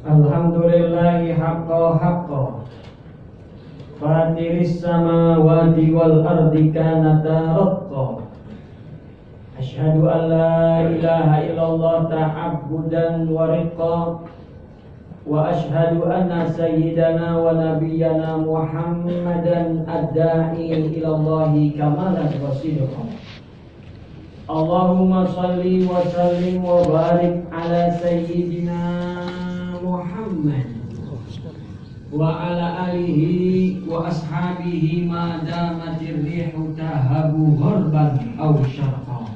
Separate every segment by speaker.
Speaker 1: Alhamdulillahi haqqa Fatiris samawati wal ardi kanata ratqa. Asyhadu an la ilaha illallah ta'abbudan wa riqqa. Wa asyhadu anna sayyidana wa nabiyyana Muhammadan ad-da'i ilallahi kamalan wa sidqa. Allahumma salli wa sallim wa barik ala sayyidina Muhammad wa ala alihi wa ashabihi ma damatir rihu tahabu gharban aw syarqa.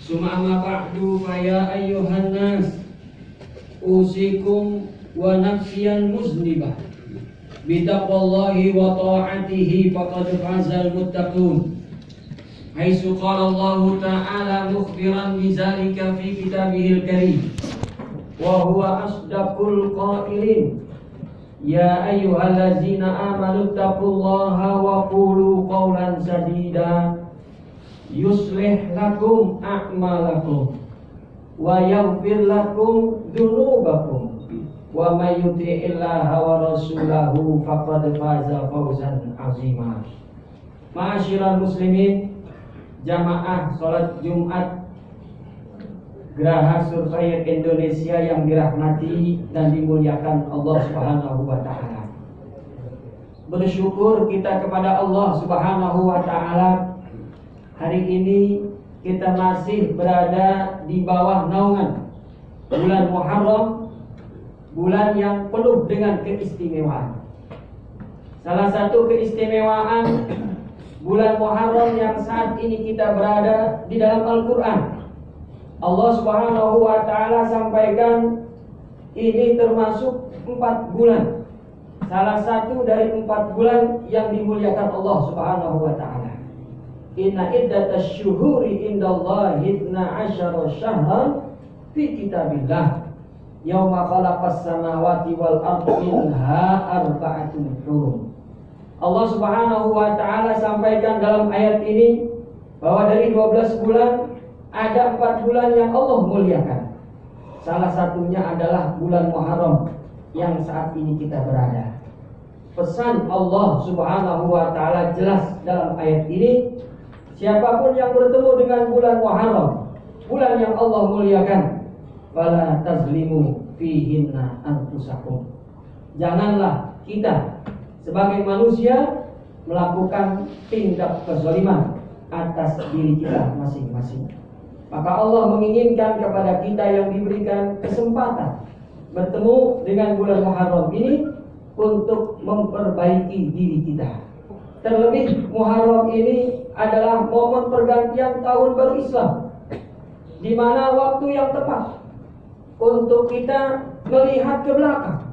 Speaker 1: Summa amma ba'du fa ya ayyuhan nas usikum wa nafsiyan muznibah bi taqwallahi wa ta'atihi faqad fazal muttaqun. Haitsu qala Allah ta'ala mukhbiran bizalika fi kitabihil karim wa huwa asdaqul qailin. Ya ayyuhallazina amanu taqullaha wa qulu qawlan sadida yuslih lakum a'malakum wa yaghfir lakum dzunubakum wa may yuti'illaha wa rasulahu faqad faza fawzan 'azima. Ma'asyiral muslimin, jamaah salat Jumat Geraha Survei Indonesia yang dirahmati dan dimuliakan Allah Subhanahu wa taala. Bersyukur kita kepada Allah Subhanahu wa taala, hari ini kita masih berada di bawah naungan bulan Muharram, bulan yang penuh dengan keistimewaan. Salah satu keistimewaan bulan Muharram yang saat ini kita berada di dalam Al-Quran, Allah Subhanahu wa ta'ala sampaikan ini termasuk 4 bulan salah satu dari 4 bulan yang dimuliakan Allah Subhanahu wa taala. Inna iddatash syuhuri indallahi 12 syahran fi kitabillah yauma khalaqas samawati wal ardi minha arba'atun hurum. Allah Subhanahu wa taala sampaikan dalam ayat ini bahwa dari 12 bulan ada 4 bulan yang Allah muliakan. Salah satunya adalah bulan Muharram yang saat ini kita berada. Pesan Allah Subhanahu wa taala jelas dalam ayat ini, siapapun yang bertemu dengan bulan Muharram, bulan yang Allah muliakan, fala tazlimu fihinna anfusakum. Janganlah kita sebagai manusia melakukan tindak kezaliman atas diri kita masing-masing. Maka Allah menginginkan kepada kita yang diberikan kesempatan bertemu dengan bulan Muharram ini untuk memperbaiki diri kita. Terlebih Muharram ini adalah momen pergantian tahun baru Islam, di mana waktu yang tepat untuk kita melihat ke belakang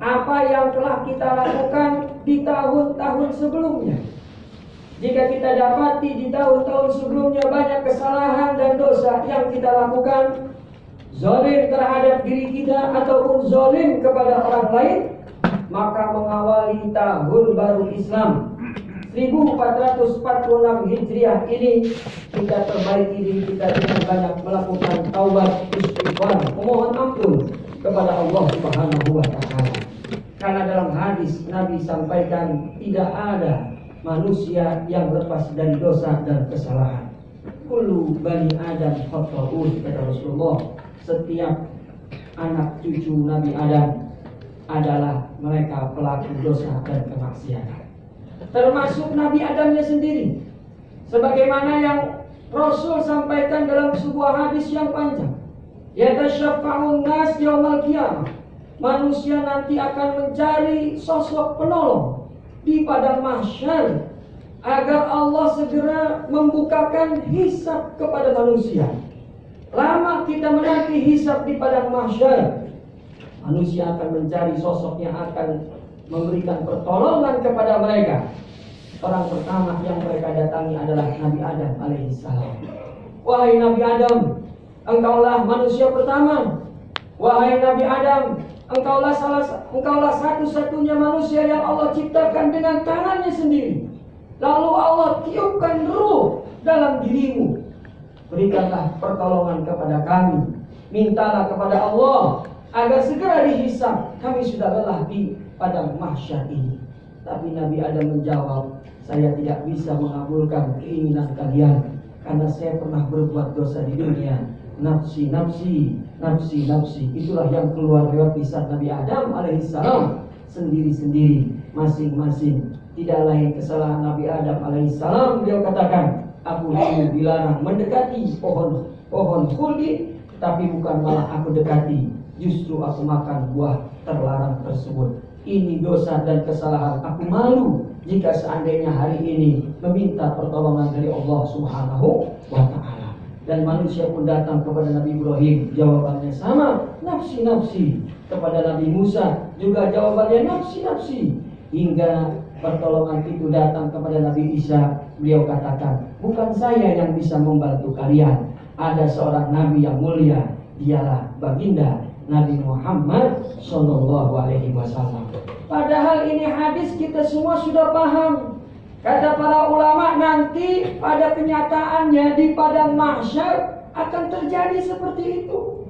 Speaker 1: apa yang telah kita lakukan di tahun-tahun sebelumnya. Jika kita dapati di tahun-tahun sebelumnya banyak kesalahan dan dosa yang kita lakukan, zalim terhadap diri kita ataupun zalim kepada orang lain, maka mengawali tahun baru Islam 1446 Hijriah ini, kita perbaiki diri kita dengan banyak melakukan taubat, istighfar, memohon ampun kepada Allah Subhanahu wa taala. Karena dalam hadis Nabi sampaikan tidak ada manusia yang lepas dari dosa dan kesalahan. Kullu bani Adam khata'un, kata Rasulullah. Setiap anak cucu Nabi Adam adalah mereka pelaku dosa dan kemaksiatan, termasuk Nabi Adamnya sendiri. Sebagaimana yang Rasul sampaikan dalam sebuah hadis yang panjang, yatasyaffa'un nas yaumal qiyamah. Manusia nanti akan mencari sosok penolong di padang mahsyar agar Allah segera membukakan hisab kepada manusia. Lama kita menanti hisab di padang mahsyar, manusia akan mencari sosok yang akan memberikan pertolongan kepada mereka. Orang pertama yang mereka datangi adalah Nabi Adam alaihissalam. Wahai Nabi Adam, engkaulah manusia pertama. Wahai Nabi Adam, engkaulah satu-satunya manusia yang Allah ciptakan dengan tangannya sendiri. Lalu Allah tiupkan ruh dalam dirimu. Berikanlah pertolongan kepada kami. Mintalah kepada Allah agar segera dihisab. Kami sudah lelah di padang mahsyar ini. Tapi Nabi Adam menjawab, saya tidak bisa mengabulkan keinginan kalian karena saya pernah berbuat dosa di dunia. Nafsi, nafsi, nafsi, nafsi. Itulah yang keluar lewat lisan Nabi Adam alaihissalam sendiri-sendiri, masing-masing. Tidak lain kesalahan Nabi Adam alaihissalam. Beliau katakan, aku dilarang mendekati pohon khuldi, tapi bukan malah aku dekati, justru aku makan buah terlarang tersebut. Ini dosa dan kesalahan. Aku malu jika seandainya hari ini meminta pertolongan dari Allah Subhanahu wa ta'ala. Dan manusia pun datang kepada Nabi Ibrahim, jawabannya sama, nafsi, nafsi. Kepada Nabi Musa juga jawabannya nafsi, nafsi. Hingga pertolongan itu datang kepada Nabi Isa, beliau katakan, bukan saya yang bisa membantu kalian, ada seorang Nabi yang mulia, dialah baginda Nabi Muhammad Sallallahu Alaihi Wasallam. Padahal ini hadis kita semua sudah paham. Kata para ulama, nanti pada kenyataannya di padang mahsyar akan terjadi seperti itu.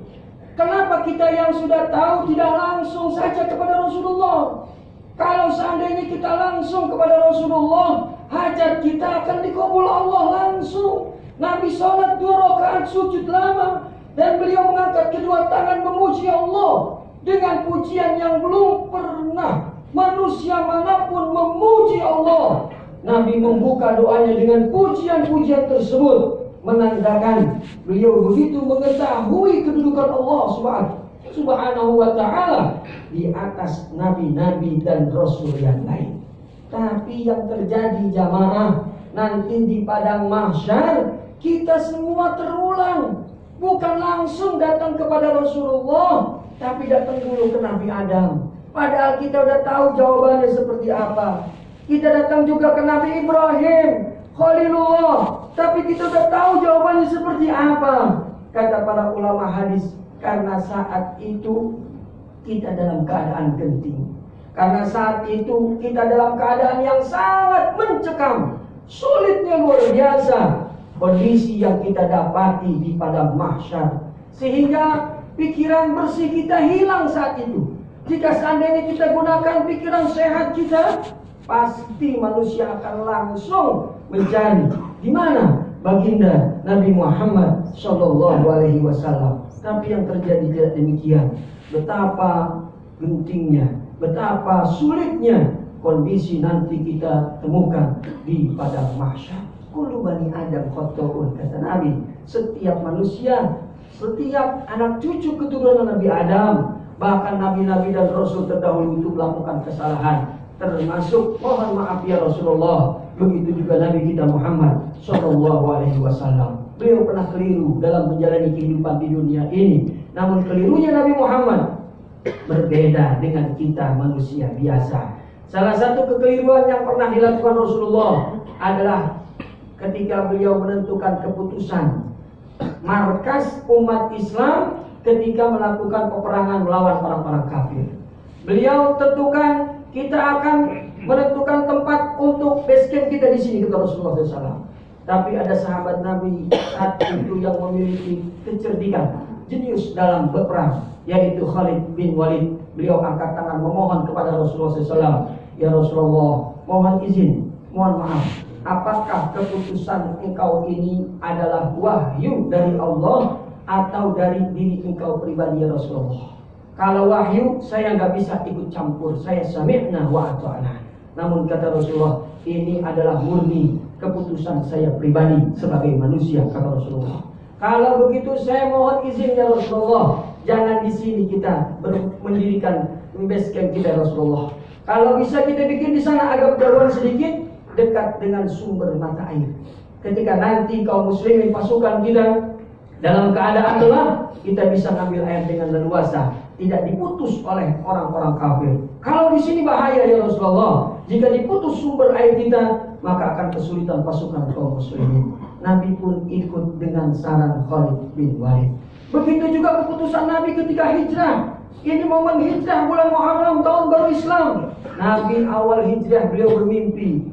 Speaker 1: Kenapa kita yang sudah tahu tidak langsung saja kepada Rasulullah? Kalau seandainya kita langsung kepada Rasulullah, hajat kita akan dikabul Allah langsung. Nabi sholat 2 rakaat sujud lama, dan beliau mengangkat kedua tangan memuji Allah dengan pujian yang belum pernah manusia manapun memuji Allah. Nabi membuka doanya dengan pujian-pujian tersebut, menandakan beliau begitu mengetahui kedudukan Allah Subhanahu wa ta'ala di atas nabi-nabi dan rasul yang lain. Tapi yang terjadi jamaah, nanti di padang mahsyar kita semua terulang. Bukan langsung datang kepada Rasulullah, tapi datang dulu ke Nabi Adam.
Speaker 2: Padahal kita udah tahu jawabannya seperti apa. Kita datang juga ke Nabi Ibrahim, Khalilullah, tapi kita udah tahu jawabannya seperti apa. Kata para ulama hadis, karena saat itu kita dalam keadaan genting. Karena saat itu kita dalam keadaan yang sangat mencekam, sulitnya luar biasa kondisi yang kita dapati di padang mahsyar, sehingga pikiran bersih kita hilang saat itu. Jika seandainya kita gunakan pikiran sehat kita, pasti manusia akan langsung mencari di mana baginda Nabi Muhammad Shallallahu Alaihi Wasallam. Tapi yang terjadi tidak demikian. Betapa gentingnya, betapa sulitnya kondisi nanti kita temukan di padang mahsyar. Kullu bani Adam khata'un, kata Nabi. Setiap manusia, setiap anak cucu keturunan Nabi Adam, bahkan nabi-nabi dan rasul terdahulu itu melakukan kesalahan, termasuk mohon maaf ya Rasulullah. Begitu juga Nabi kita Muhammad Shallallahu Alaihi Wasallam. Beliau pernah keliru dalam menjalani kehidupan di dunia ini. Namun kelirunya Nabi Muhammad berbeda dengan kita manusia biasa. Salah satu kekeliruan yang pernah dilakukan Rasulullah adalah ketika beliau menentukan keputusan markas umat Islam ketika melakukan peperangan melawan orang-orang kafir. Beliau tentukan kita akan menentukan tempat untuk base camp kita di sini, kata Rasulullah SAW. Tapi ada sahabat Nabi saat itu yang memiliki kecerdikan, jenius dalam berperang, yaitu Khalid bin Walid. Beliau angkat tangan memohon kepada Rasulullah SAW, ya Rasulullah, mohon izin, mohon maaf, apakah keputusan engkau ini adalah wahyu dari Allah atau dari diri engkau pribadi ya Rasulullah? Kalau wahyu, saya nggak bisa ikut campur, saya sami'na wa ata'na. Namun kata Rasulullah, ini adalah murni keputusan saya pribadi sebagai manusia, kata Rasulullah. Kalau begitu saya mohon izin ya Rasulullah, jangan di sini kita mendirikan base camp kita Rasulullah. Kalau bisa kita bikin di sana agak jauhan sedikit, dekat dengan sumber mata air. Ketika nanti kaum muslimin pasukan kita dalam keadaan lelah, kita bisa ngambil air dengan leluasa, tidak diputus oleh orang-orang kafir. Kalau di sini bahaya ya Rasulullah, jika diputus sumber air kita, maka akan kesulitan pasukan kaum muslimin. Nabi pun ikut dengan saran Khalid bin Walid. Begitu juga keputusan Nabi ketika hijrah. Ini momen hijrah bulan Muharram, tahun baru Islam. Nabi awal hijrah beliau bermimpi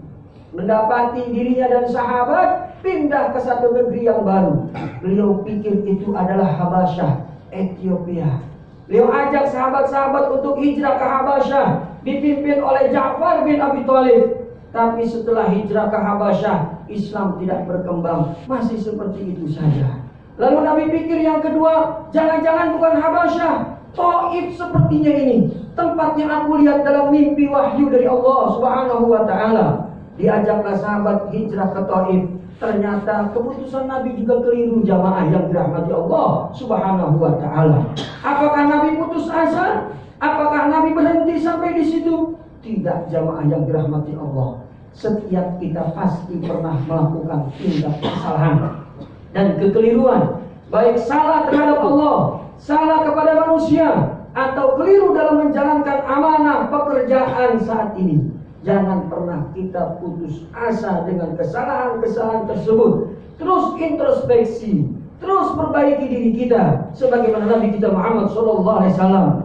Speaker 2: mendapati dirinya dan sahabat pindah ke satu negeri yang baru. Beliau pikir itu adalah Habasyah, Ethiopia. Beliau ajak sahabat-sahabat untuk hijrah ke Habasyah, dipimpin oleh Ja'far bin Abi Thalib. Tapi setelah hijrah ke Habasyah, Islam tidak berkembang, masih seperti itu saja. Lalu Nabi pikir yang kedua, jangan-jangan bukan Habasyah, Taif sepertinya ini, tempat yang aku lihat dalam mimpi wahyu dari Allah Subhanahu wa Ta'ala. Diajaklah sahabat hijrah ke Taif. Ternyata keputusan Nabi juga keliru, jamaah yang dirahmati Allah Subhanahu wa Ta'ala. Apakah Nabi putus asa? Apakah Nabi berhenti sampai di situ? Tidak, jamaah yang dirahmati Allah. Setiap kita pasti pernah melakukan tindak kesalahan dan kekeliruan, baik salah terhadap Allah, salah kepada manusia, atau keliru dalam menjalankan amanah pekerjaan saat ini. Jangan pernah kita putus asa dengan kesalahan-kesalahan tersebut. Terus introspeksi, terus perbaiki diri kita, sebagaimana Nabi kita Muhammad SAW,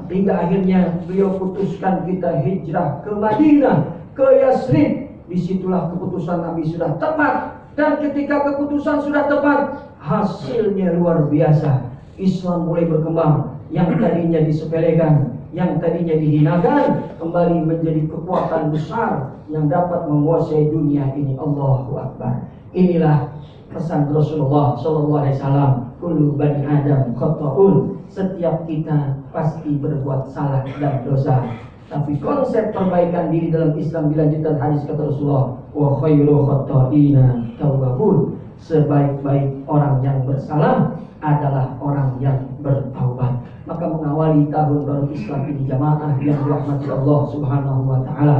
Speaker 2: hingga akhirnya beliau putuskan kita hijrah ke Madinah, ke Yasrib. Disitulah keputusan Nabi sudah tepat. Dan ketika keputusan sudah tepat, hasilnya luar biasa. Islam mulai berkembang. Yang tadinya disepelekan, yang tadinya dihinakan, kembali menjadi kekuatan besar yang dapat menguasai dunia ini. Allahu Akbar. Inilah pesan Rasulullah SAW. Kullu bani Adam khata'un. Setiap kita pasti berbuat salah dan dosa. Tapi konsep perbaikan diri dalam Islam dilanjutkan hadis kata Rasulullah, wa khairu khata'ina tawwabun. Sebaik-baik orang yang bersalah adalah orang yang bertaubat. Maka mengawali tahun baru Islam ini, jamaah yang dirahmati Allah Subhanahu wa Ta'ala,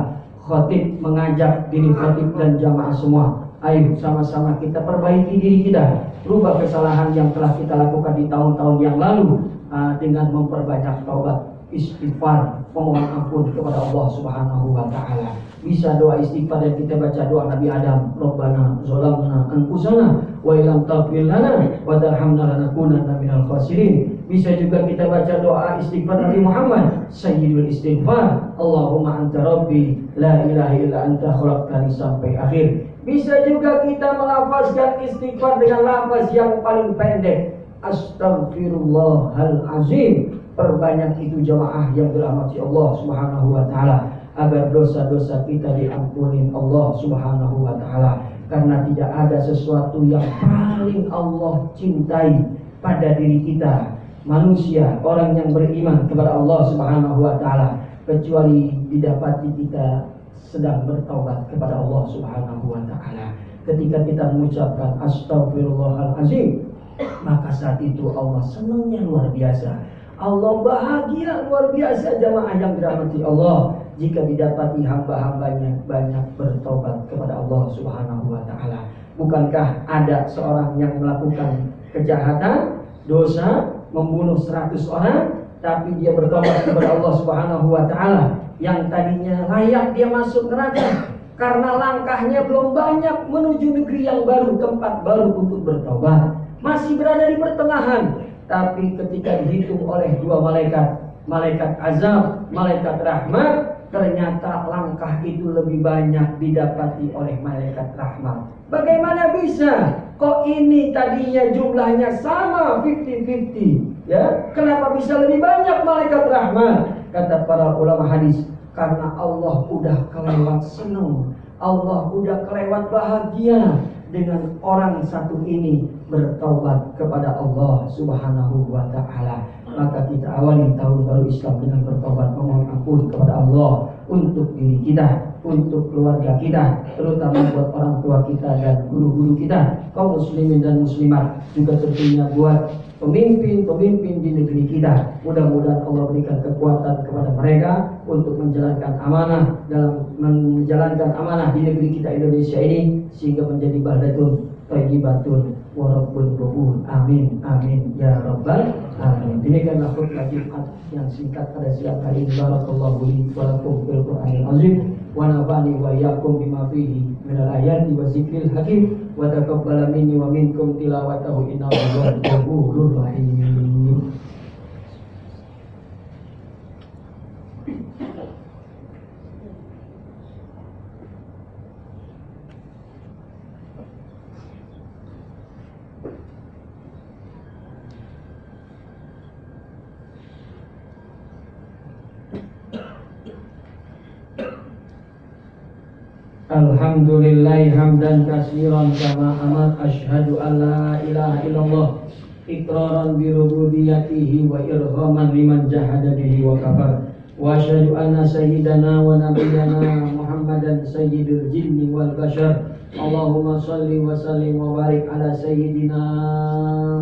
Speaker 2: khatib mengajak diri khatib dan jamaah semua, ayo sama-sama kita perbaiki diri kita, rubah kesalahan yang telah kita lakukan di tahun-tahun yang lalu dengan memperbanyak taubat. istighfar, memohon ampun kepada Allah Subhanahu wa taala. Bisa doa istighfar yang kita baca doa Nabi Adam, Rabbana zalamna anfusana wa illam taghfir lana wa tarhamna lanakunanna minal khasirin. Bisa juga kita baca doa istighfar Nabi Muhammad, Sayyidul Istighfar, Allahumma anta rabbi la ilaha illa anta khalaqtani, sampai akhir. Bisa juga kita melafazkan istighfar dengan lafaz yang paling pendek, Astaghfirullahalazim. Perbanyak itu jamaah yang dirahmati Allah Subhanahu wa taala, agar dosa-dosa kita diampuni Allah Subhanahu wa taala. Karena tidak ada sesuatu yang paling Allah cintai pada diri kita, manusia, orang yang beriman kepada Allah Subhanahu wa taala, kecuali didapati kita sedang bertaubat kepada Allah Subhanahu wa taala. Ketika kita mengucapkan Astaghfirullahalazim, maka saat itu Allah senangnya luar biasa, Allah bahagia luar biasa jamaah yang dirahmati Allah, jika didapati hamba-hambanya banyak bertobat kepada Allah Subhanahu wa taala. Bukankah ada seorang yang melakukan kejahatan, dosa, membunuh 100 orang, tapi dia bertobat kepada Allah Subhanahu wa taala, yang tadinya layak dia masuk neraka karena langkahnya belum banyak menuju negeri yang baru, tempat baru untuk bertobat, masih berada di pertengahan. Tapi ketika dihitung oleh dua malaikat, malaikat azab, malaikat rahmat, ternyata langkah itu lebih banyak didapati oleh malaikat rahmat. Bagaimana bisa? Kok ini tadinya jumlahnya sama 50-50, ya? Kenapa bisa lebih banyak malaikat rahmat? Kata para ulama hadis, karena Allah udah kelewat senang, Allah udah kelewat bahagia dengan orang satu ini bertaubat kepada Allah Subhanahu wa taala. Maka kita awali tahun baru Islam dengan bertaubat, memohon ampun kepada Allah untuk diri kita, untuk keluarga kita, terutama buat orang tua kita dan guru-guru kita, kaum muslimin dan muslimat, juga tentunya buat pemimpin-pemimpin di negeri kita. Mudah-mudahan Allah berikan kekuatan kepada mereka untuk menjalankan amanah, dalam menjalankan amanah di negeri kita Indonesia ini, sehingga menjadi baldatun thayyibatun wa rabbul ghafur. Amin amin ya rabbal alamin. Demikianlah khutbah Jumat yang singkat pada siang hari ini. Barakallahu li wa lakum fil Qur'anil azim wa nafa'ani wa iyyakum bima fihi minal ayati wa zikril hakim wa taqabbala minni wa minkum tilawatahu innahu huwal ghafurur rahim. Alhamdulillahi hamdan katsiran kama amar, asyhadu an la ilaha illallah iqraran bi rububiyyatihi wa irghaman liman jahada bihi wa kafar, wa asyhadu anna sayyidana wa nabiyyana Muhammadan sayyidul jinni wal bashar. Allahumma shalli wa sallim wa barik ala sayyidina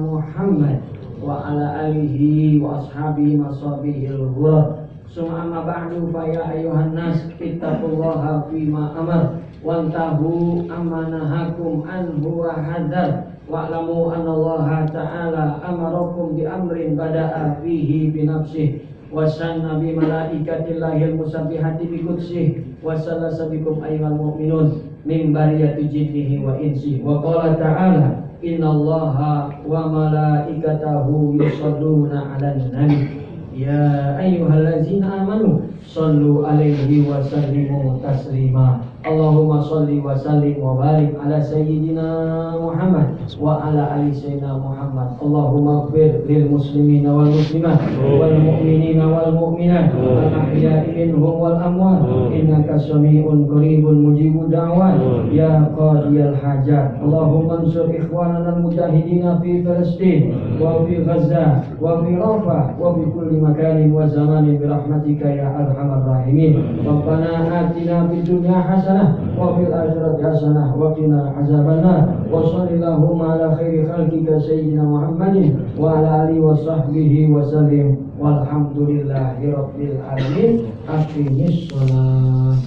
Speaker 2: Muhammad wa ala alihi wa ashabihi masabihil ghurab. Summa amma ba'du, fa ya ayyuhan nas ittaqullaha fima amar wantahu amma nahakum anhu wa hadzar wa'lamu anna Allah ta'ala amarakum bi amrin bada'a fihi bi nafsihi wa sanna bi malaikatillahil musabbihati bi qudsih wa sallasa bikum ayyuhal mu'minun min bariyati jinnihi wa insihi wa qala ta'ala innallaha wa malaikatahu yusholluna 'alan nabi ya ayyuhallazina amanu shallu alaihi wa sallimu taslima. Allahumma shalli wa sallim wa barik ala sayyidina Muhammad wa ala ali sayyidina Muhammad. Allahumma ighfir lil muslimina wal muslimat wal mu'minina wal mu'minat al ahya'i minhum wal amwat innaka sami'un qaribun mujibud da'wat ya qadiyal hajat. Allahumma ansur ikhwanana al mujahidina fi Palestin wa fi Gaza wa fi Rafah wa fi kulli makanin wa zamanin bi rahmatika ya arhamar rahimin. Rabbana atina fid dunya hasanah wa fil akhirati hasanah wa qina azabannar. Wa sallallahu ala khairi khalqika sayyidina Muhammadin wa ala alihi wa sahbihi wa sallim walhamdulillahi rabbil alamin. Aqimis shalah.